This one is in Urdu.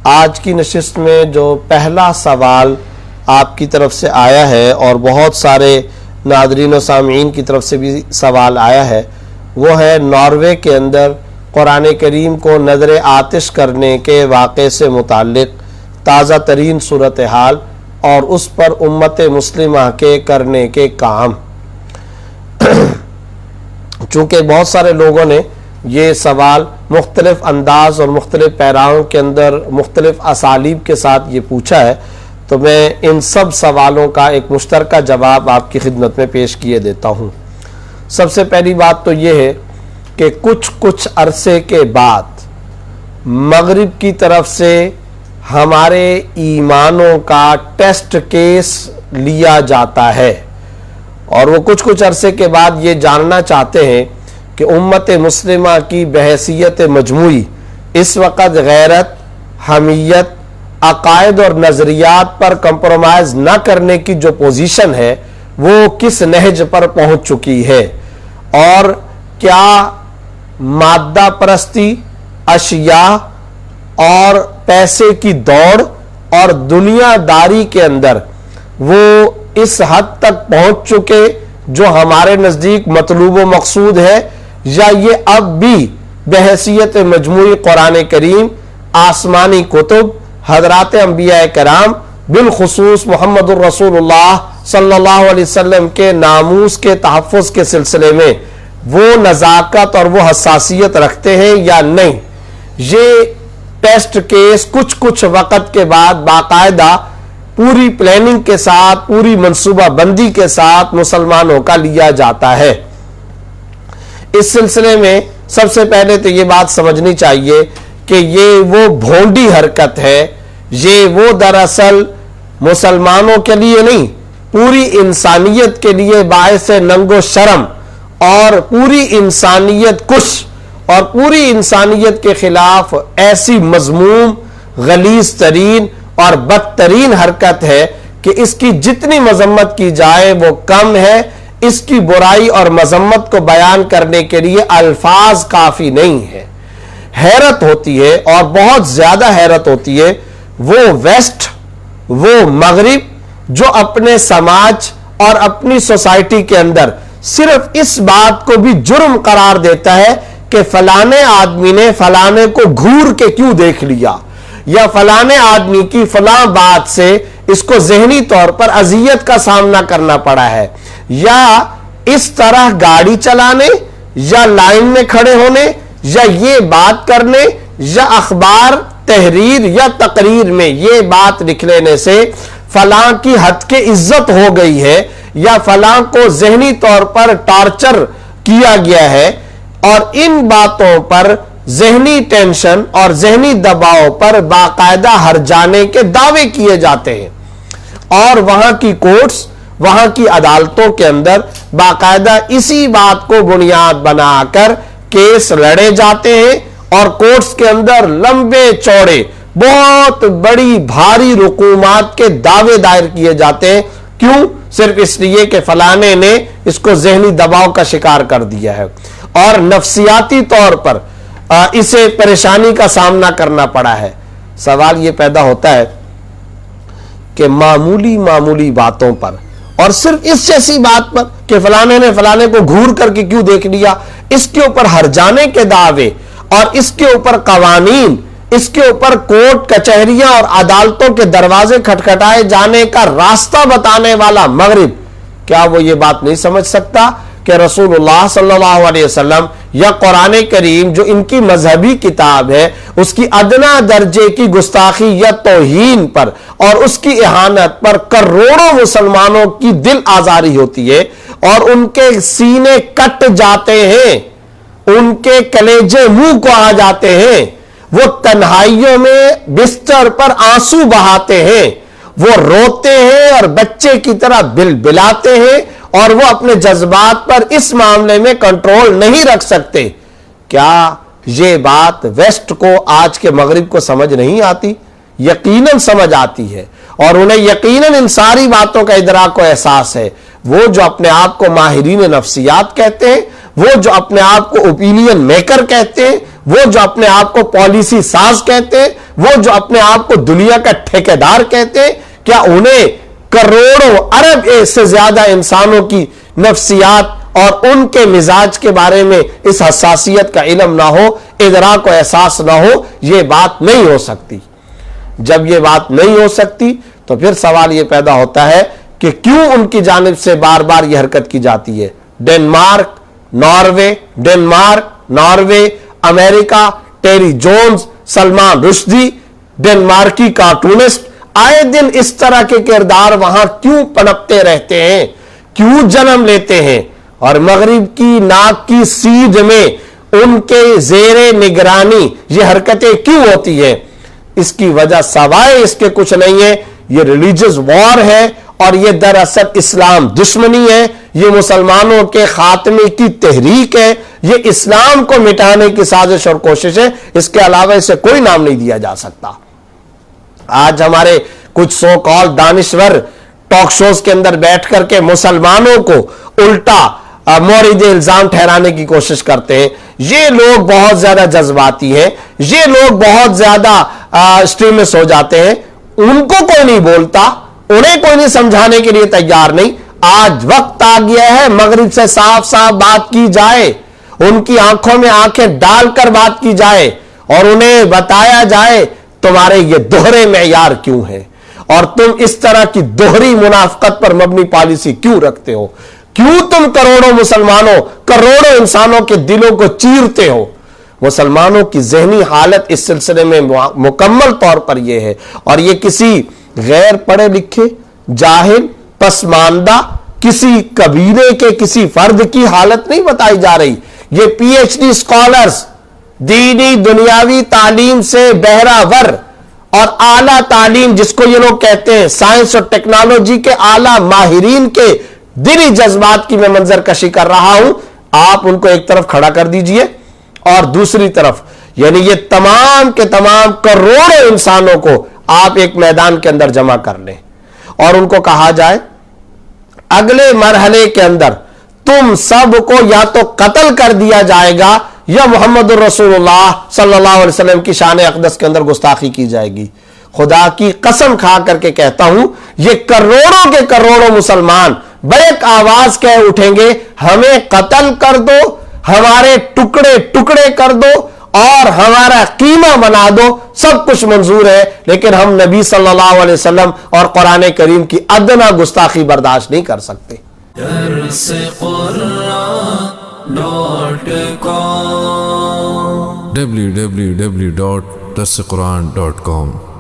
آج کی نشست میں جو پہلا سوال آپ کی طرف سے آیا ہے اور بہت سارے ناظرین و سامعین کی طرف سے بھی سوال آیا ہے، وہ ہے ناروے کے اندر قرآن کریم کو نظر آتش کرنے کے واقعے سے متعلق تازہ ترین صورتحال اور اس پر امت مسلمہ کے کرنے کے کام۔ چونکہ بہت سارے لوگوں نے یہ سوال مختلف انداز اور مختلف پیراؤں کے اندر مختلف اسالیب کے ساتھ یہ پوچھا ہے، تو میں ان سب سوالوں کا ایک مشترکہ جواب آپ کی خدمت میں پیش کیے دیتا ہوں۔ سب سے پہلی بات تو یہ ہے کہ کچھ عرصے کے بعد مغرب کی طرف سے ہمارے ایمانوں کا ٹیسٹ کیس لیا جاتا ہے، اور وہ کچھ عرصے کے بعد یہ جاننا چاہتے ہیں کہ امت مسلمہ کی بحیثیت مجموعی اس وقت غیرت، حمیت، عقائد اور نظریات پر کمپرومائز نہ کرنے کی جو پوزیشن ہے وہ کس نہج پر پہنچ چکی ہے، اور کیا مادہ پرستی، اشیاء اور پیسے کی دوڑ اور دنیا داری کے اندر وہ اس حد تک پہنچ چکے جو ہمارے نزدیک مطلوب و مقصود ہے، یا یہ اب بھی بحیثیت مجموعی قرآن کریم، آسمانی کتب، حضرات انبیاء کرام، بالخصوص محمد الرسول اللہ صلی اللہ علیہ وسلم کے ناموس کے تحفظ کے سلسلے میں وہ نزاکت اور وہ حساسیت رکھتے ہیں یا نہیں؟ یہ ٹیسٹ کیس کچھ وقت کے بعد باقاعدہ پوری پلاننگ کے ساتھ، پوری منصوبہ بندی کے ساتھ مسلمانوں کا لیا جاتا ہے۔ اس سلسلے میں سب سے پہلے تو یہ بات سمجھنی چاہیے کہ یہ وہ بھونڈی حرکت ہے، یہ وہ دراصل مسلمانوں کے لیے نہیں، پوری انسانیت کے لیے باعث ننگ و شرم اور پوری انسانیت کش اور پوری انسانیت کے خلاف ایسی مذموم، غلیظ ترین اور بدترین حرکت ہے کہ اس کی جتنی مذمت کی جائے وہ کم ہے۔ اس کی برائی اور مذمت کو بیان کرنے کے لیے الفاظ کافی نہیں ہے۔ حیرت ہوتی ہے اور بہت زیادہ حیرت ہوتی ہے وہ ویسٹ، وہ مغرب جو اپنے سماج اور اپنی سوسائٹی کے اندر صرف اس بات کو بھی جرم قرار دیتا ہے کہ فلانے آدمی نے فلانے کو گھور کے کیوں دیکھ لیا، یا فلانے آدمی کی فلاں بات سے اس کو ذہنی طور پر اذیت کا سامنا کرنا پڑا ہے، یا اس طرح گاڑی چلانے یا لائن میں کھڑے ہونے یا یہ بات کرنے یا اخبار، تحریر یا تقریر میں یہ بات لکھ لینے سے فلاں کی حد کے عزت ہو گئی ہے، یا فلاں کو ذہنی طور پر ٹارچر کیا گیا ہے، اور ان باتوں پر ذہنی ٹینشن اور ذہنی دباؤ پر باقاعدہ ہرجانے کے دعوے کیے جاتے ہیں، اور وہاں کی کورٹس، وہاں کی عدالتوں کے اندر باقاعدہ اسی بات کو بنیاد بنا کر کیس لڑے جاتے ہیں، اور کورٹس کے اندر لمبے چوڑے بہت بڑی بھاری رقومات کے دعوے دائر کیے جاتے ہیں۔ کیوں؟ صرف اس لیے کہ فلانے نے اس کو ذہنی دباؤ کا شکار کر دیا ہے اور نفسیاتی طور پر اسے پریشانی کا سامنا کرنا پڑا ہے۔ سوال یہ پیدا ہوتا ہے کہ معمولی باتوں پر، اور صرف اس جیسی بات پر کہ فلانے نے فلانے کو گھور کر کے کیوں دیکھ لیا، اس کے اوپر ہرجانے کے دعوے اور اس کے اوپر قوانین، اس کے اوپر کورٹ کچہریاں اور عدالتوں کے دروازے کھٹکھٹائے جانے کا راستہ بتانے والا مغرب، کیا وہ یہ بات نہیں سمجھ سکتا کہ رسول اللہ صلی اللہ علیہ وسلم یا قرآن کریم جو ان کی مذہبی کتاب ہے، اس کی ادنا درجے کی گستاخی یا توہین پر اور اس کی اہانت پر کروڑوں مسلمانوں کی دل آزاری ہوتی ہے، اور ان کے سینے کٹ جاتے ہیں، ان کے کلیجے منہ کو آ جاتے ہیں، وہ تنہائیوں میں بستر پر آنسو بہاتے ہیں، وہ روتے ہیں اور بچے کی طرح بلبلاتے ہیں، اور وہ اپنے جذبات پر اس معاملے میں کنٹرول نہیں رکھ سکتے۔ کیا یہ بات ویسٹ کو، آج کے مغرب کو سمجھ نہیں آتی؟ یقیناً سمجھ آتی ہے، اور انہیں یقیناً ان ساری باتوں کا ادراک و احساس ہے۔ وہ جو اپنے آپ کو ماہرین نفسیات کہتے ہیں، وہ جو اپنے آپ کو اوپینین میکر کہتے ہیں، وہ جو اپنے آپ کو پالیسی ساز کہتے ہیں، وہ جو اپنے آپ کو دنیا کا ٹھیکیدار کہتے ہیں، کیا انہیں کروڑوں ارب سے زیادہ انسانوں کی نفسیات اور ان کے مزاج کے بارے میں اس حساسیت کا علم نہ ہو، ادراک و احساس نہ ہو؟ یہ بات نہیں ہو سکتی۔ جب یہ بات نہیں ہو سکتی تو پھر سوال یہ پیدا ہوتا ہے کہ کیوں ان کی جانب سے بار بار یہ حرکت کی جاتی ہے؟ ڈنمارک، ناروے، امریکہ، ٹیری جونز، سلمان رشدی، ڈنمارکی کارٹونسٹ، آئے دن اس طرح کے کردار وہاں کیوں پنپتے رہتے ہیں، کیوں جنم لیتے ہیں، اور مغرب کی ناک کی سیدھ میں ان کے زیر نگرانی یہ حرکتیں کیوں ہوتی ہیں؟ اس کی وجہ سوائے اس کے کچھ نہیں ہے، یہ ریلیجس وار ہے، اور یہ دراصل اسلام دشمنی ہے، یہ مسلمانوں کے خاتمے کی تحریک ہے، یہ اسلام کو مٹانے کی سازش اور کوشش ہے۔ اس کے علاوہ اسے کوئی نام نہیں دیا جا سکتا۔ آج ہمارے کچھ سو کال دانشور ٹاک شوز کے اندر بیٹھ کر کے مسلمانوں کو الٹا مورد الزام ٹھہرانے کی کوشش کرتے ہیں۔ یہ لوگ بہت زیادہ جذباتی ہیں، یہ لوگ بہت زیادہ اسٹریمس ہو جاتے ہیں، ان کو کوئی نہیں بولتا، انہیں کوئی نہیں سمجھانے کے لیے تیار نہیں۔ آج وقت آ گیا ہے مغرب سے صاف صاف بات کی جائے، ان کی آنکھوں میں آنکھیں ڈال کر بات کی جائے، اور انہیں بتایا جائے تمہارے یہ دوہرے معیار کیوں ہیں، اور تم اس طرح کی دوہری منافقت پر مبنی پالیسی کیوں رکھتے ہو، کیوں تم کروڑوں مسلمانوں، کروڑوں انسانوں کے دلوں کو چیرتے ہو۔ مسلمانوں کی ذہنی حالت اس سلسلے میں مکمل طور پر یہ ہے، اور یہ کسی غیر پڑھے لکھے، جاہل، پسماندہ کسی قبیلے کے کسی فرد کی حالت نہیں بتائی جا رہی۔ یہ پی ایچ ڈی اسکالرز، دینی دنیاوی تعلیم سے بہرہ ور اور اعلیٰ تعلیم جس کو یہ لوگ کہتے ہیں، سائنس اور ٹیکنالوجی کے اعلیٰ ماہرین کے دلی جذبات کی میں منظر کشی کر رہا ہوں۔ آپ ان کو ایک طرف کھڑا کر دیجئے، اور دوسری طرف یعنی یہ تمام کے تمام کروڑوں انسانوں کو آپ ایک میدان کے اندر جمع کر لیں، اور ان کو کہا جائے اگلے مرحلے کے اندر تم سب کو یا تو قتل کر دیا جائے گا، یا محمد الرسول اللہ صلی اللہ علیہ وسلم کی شان اقدس کے اندر گستاخی کی جائے گی۔ خدا کی قسم کھا کر کے کہتا ہوں، یہ کروڑوں کے کروڑوں مسلمان بیک آواز کہہ اٹھیں گے، ہمیں قتل کر دو، ہمارے ٹکڑے ٹکڑے کر دو، اور ہمارا قیمہ بنا دو، سب کچھ منظور ہے، لیکن ہم نبی صلی اللہ علیہ وسلم اور قرآن کریم کی ادنا گستاخی برداشت نہیں کر سکتے۔ www.darsequran.com